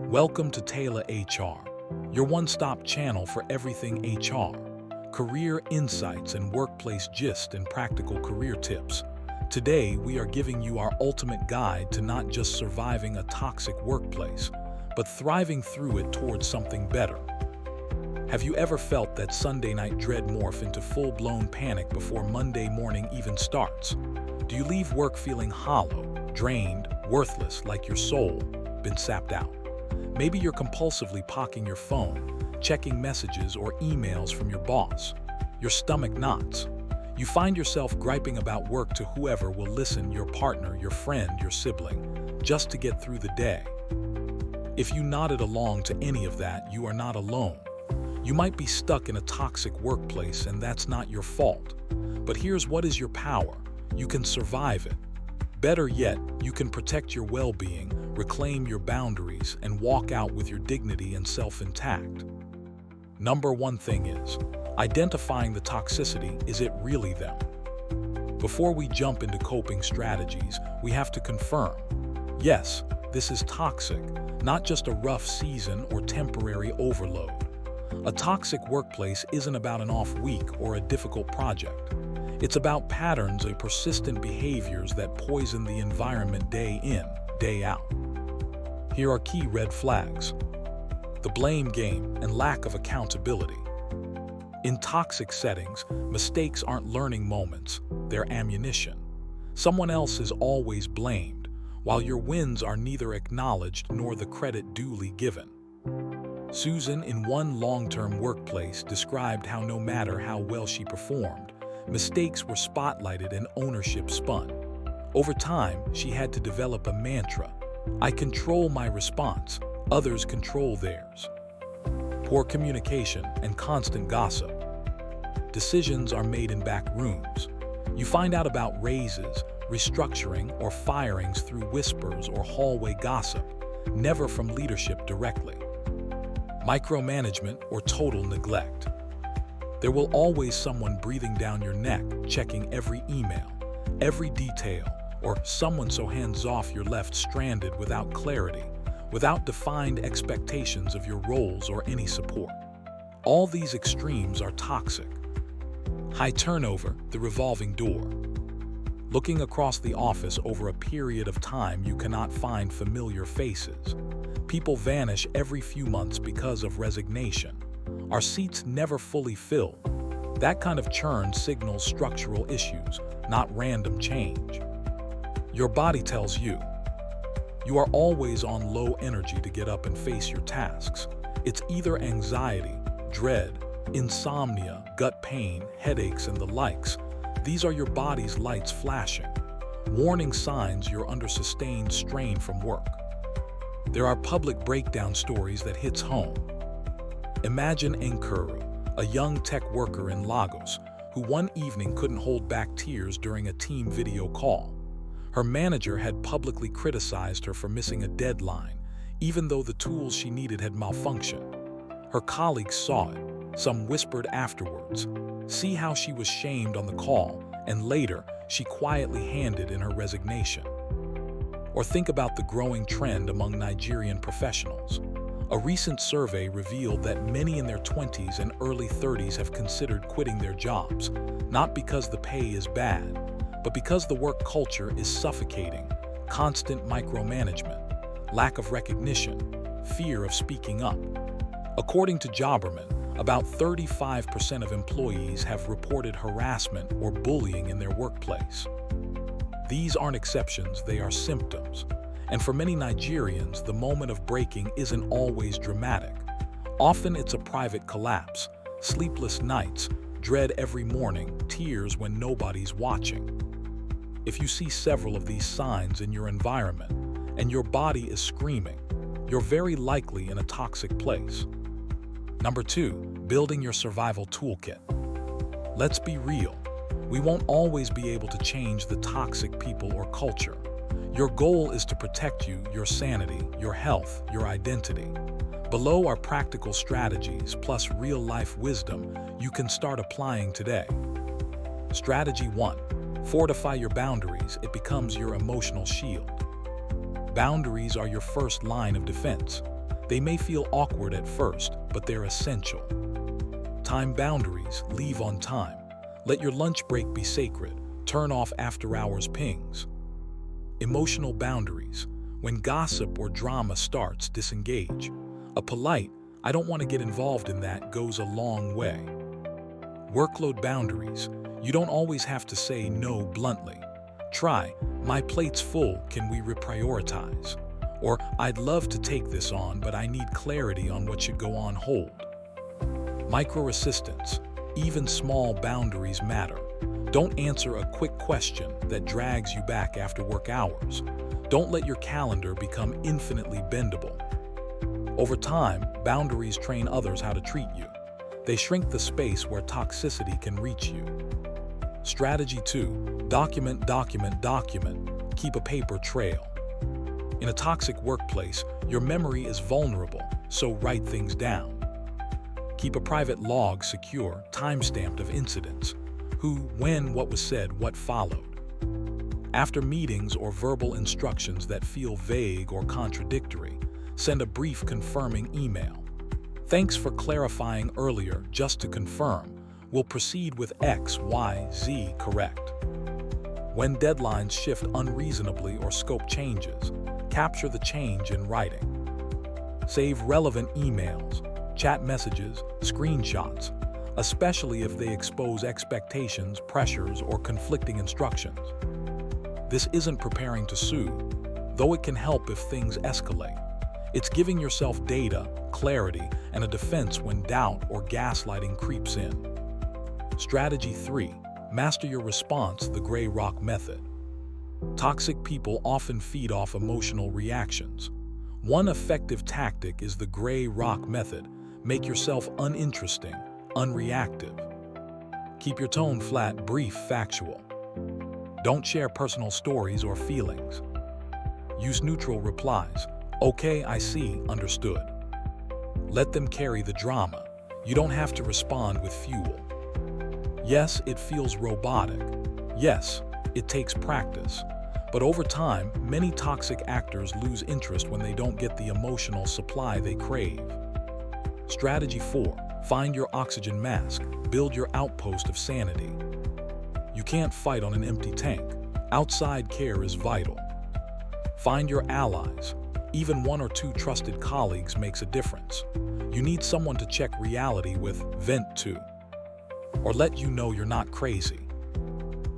Welcome to Taela HR, your one-stop channel for everything HR, career insights and workplace gist and practical career tips. Today, we are giving you our ultimate guide to not just surviving a toxic workplace, but thriving through it towards something better. Have you ever felt that Sunday night dread morph into full-blown panic before Monday morning even starts? Do you leave work feeling hollow, drained, worthless, like your soul been sapped out? Maybe you're compulsively pocking your phone, checking messages or emails from your boss. Your stomach knots. You find yourself griping about work to whoever will listen, your partner, your friend, your sibling, just to get through the day. If you nodded along to any of that, you are not alone. You might be stuck in a toxic workplace, and that's not your fault. But here's what is your power. You can survive it. Better yet, you can protect your well-being, reclaim your boundaries, and walk out with your dignity and self intact. Number one thing is, identifying the toxicity. Is it really them? Before we jump into coping strategies, we have to confirm, yes, this is toxic, not just a rough season or temporary overload. A toxic workplace isn't about an off week or a difficult project. It's about patterns of persistent behaviors that poison the environment day in, day out. Here are key red flags. The blame game and lack of accountability. In toxic settings, mistakes aren't learning moments, they're ammunition. Someone else is always blamed, while your wins are neither acknowledged nor the credit duly given. Susan, in one long-term workplace, described how no matter how well she performed, mistakes were spotlighted and ownership spun. Over time, she had to develop a mantra: I control my response, others control theirs. Poor communication and constant gossip. Decisions are made in back rooms. You find out about raises, restructuring, or firings through whispers or hallway gossip, never from leadership directly. Micromanagement or total neglect. There will always someone breathing down your neck, checking every email, every detail, or someone so hands-off you're left stranded without clarity, without defined expectations of your roles or any support. All these extremes are toxic. High turnover, the revolving door. Looking across the office over a period of time, you cannot find familiar faces. People vanish every few months because of resignation. Our seats never fully fill. That kind of churn signals structural issues, not random change. Your body tells you. You are always on low energy to get up and face your tasks. It's either anxiety, dread, insomnia, gut pain, headaches, and the likes. These are your body's lights flashing, warning signs you're under sustained strain from work. There are public breakdown stories that hits home. Imagine Nkuru, a young tech worker in Lagos, who one evening couldn't hold back tears during a team video call. Her manager had publicly criticized her for missing a deadline, even though the tools she needed had malfunctioned. Her colleagues saw it. Some whispered afterwards. See how she was shamed on the call, and later, she quietly handed in her resignation. Or think about the growing trend among Nigerian professionals. A recent survey revealed that many in their 20s and early 30s have considered quitting their jobs, not because the pay is bad, but because the work culture is suffocating, constant micromanagement, lack of recognition, fear of speaking up. According to Jobberman, about 35% of employees have reported harassment or bullying in their workplace. These aren't exceptions, they are symptoms. And for many Nigerians, the moment of breaking isn't always dramatic. Often it's a private collapse, sleepless nights, dread every morning, tears when nobody's watching. If you see several of these signs in your environment, and your body is screaming, you're very likely in a toxic place. Number 2, building your survival toolkit. Let's be real. We won't always be able to change the toxic people or culture. Your goal is to protect you, your sanity, your health, your identity. Below are practical strategies plus real-life wisdom you can start applying today. Strategy 1. Fortify your boundaries. It becomes your emotional shield. Boundaries are your first line of defense. They may feel awkward at first, but they're essential. Time boundaries: leave on time. Let your lunch break be sacred. Turn off after-hours pings. Emotional boundaries: when gossip or drama starts, disengage. A polite, "I don't want to get involved in that," goes a long way. Workload boundaries: you don't always have to say no bluntly. Try, "My plate's full, can we reprioritize?" Or, "I'd love to take this on, but I need clarity on what should go on hold." Micro-assistance: even small boundaries matter. Don't answer a quick question that drags you back after work hours. Don't let your calendar become infinitely bendable. Over time, boundaries train others how to treat you. They shrink the space where toxicity can reach you. Strategy 2. Document, document, document. Keep a paper trail. In a toxic workplace, your memory is vulnerable, so write things down. Keep a private log secure, time-stamped, of incidents. Who, when, what was said, what followed. After meetings or verbal instructions that feel vague or contradictory, send a brief confirming email. "Thanks for clarifying earlier, just to confirm, we'll proceed with X, Y, Z, correct." When deadlines shift unreasonably or scope changes, capture the change in writing. Save relevant emails, chat messages, screenshots, especially if they expose expectations, pressures, or conflicting instructions. This isn't preparing to sue, though it can help if things escalate. It's giving yourself data, clarity, and a defense when doubt or gaslighting creeps in. Strategy 3. Master your response, the gray rock method. Toxic people often feed off emotional reactions. One effective tactic is the gray rock method. Make yourself uninteresting, unreactive. Keep your tone flat, brief, factual. Don't share personal stories or feelings. Use neutral replies. "Okay, I see, understood." Let them carry the drama. You don't have to respond with fuel. Yes, it feels robotic. Yes, it takes practice. But over time, many toxic actors lose interest when they don't get the emotional supply they crave. Strategy 4. Find your oxygen mask. Build your outpost of sanity. You can't fight on an empty tank. Outside care is vital. Find your allies. Even one or two trusted colleagues makes a difference. You need someone to check reality with, vent to, or let you know you're not crazy.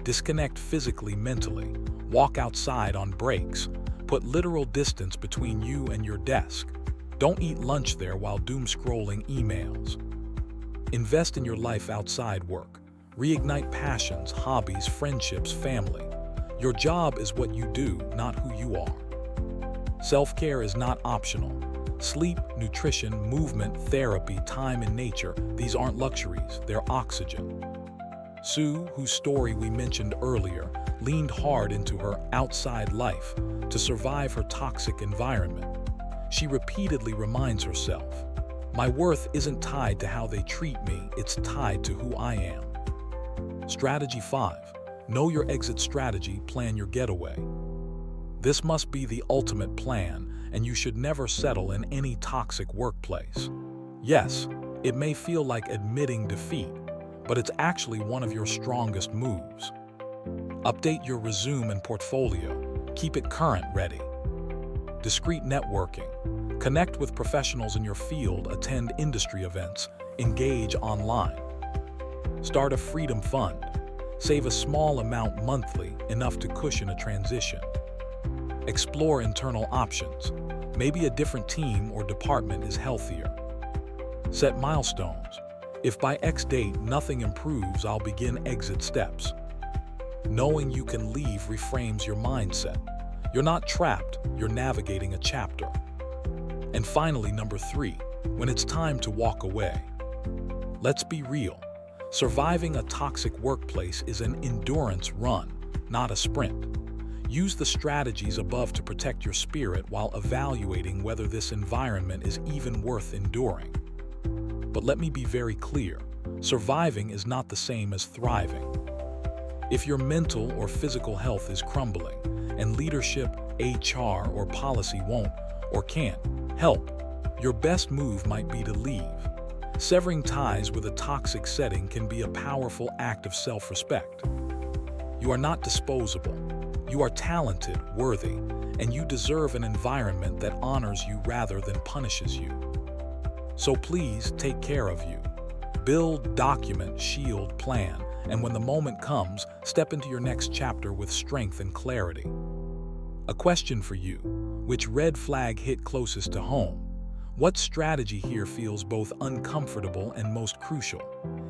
Disconnect physically, mentally. Walk outside on breaks. Put literal distance between you and your desk. Don't eat lunch there while doom-scrolling emails. Invest in your life outside work. Reignite passions, hobbies, friendships, family. Your job is what you do, not who you are. Self-care is not optional. Sleep, nutrition, movement, therapy, time in nature, these aren't luxuries, they're oxygen. Sue, whose story we mentioned earlier, leaned hard into her outside life to survive her toxic environment. She repeatedly reminds herself, "My worth isn't tied to how they treat me, it's tied to who I am." Strategy 5. Know your exit strategy, plan your getaway. This must be the ultimate plan, and you should never settle in any toxic workplace. Yes, it may feel like admitting defeat, but it's actually one of your strongest moves. Update your resume and portfolio. Keep it current, ready. Discreet networking. Connect with professionals in your field, attend industry events, engage online. Start a freedom fund. Save a small amount monthly, enough to cushion a transition. Explore internal options. Maybe a different team or department is healthier. Set milestones. If by X date nothing improves, I'll begin exit steps. Knowing you can leave reframes your mindset. You're not trapped, you're navigating a chapter. And finally, number 3, when it's time to walk away. Let's be real. Surviving a toxic workplace is an endurance run, not a sprint. Use the strategies above to protect your spirit while evaluating whether this environment is even worth enduring. But let me be very clear, surviving is not the same as thriving. If your mental or physical health is crumbling, and leadership, HR, or policy won't or can't help, your best move might be to leave. Severing ties with a toxic setting can be a powerful act of self-respect. You are not disposable. You are talented, worthy, and you deserve an environment that honors you rather than punishes you. So please take care of you. Build, document, shield, plan, and when the moment comes, step into your next chapter with strength and clarity. A question for you: which red flag hit closest to home? What strategy here feels both uncomfortable and most crucial?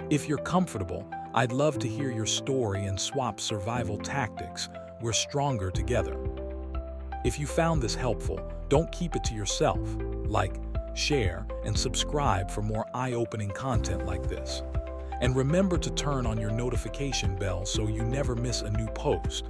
If you're comfortable, I'd love to hear your story and swap survival tactics. We're stronger together. If you found this helpful, don't keep it to yourself. Like, share, and subscribe for more eye-opening content like this. And remember to turn on your notification bell so you never miss a new post.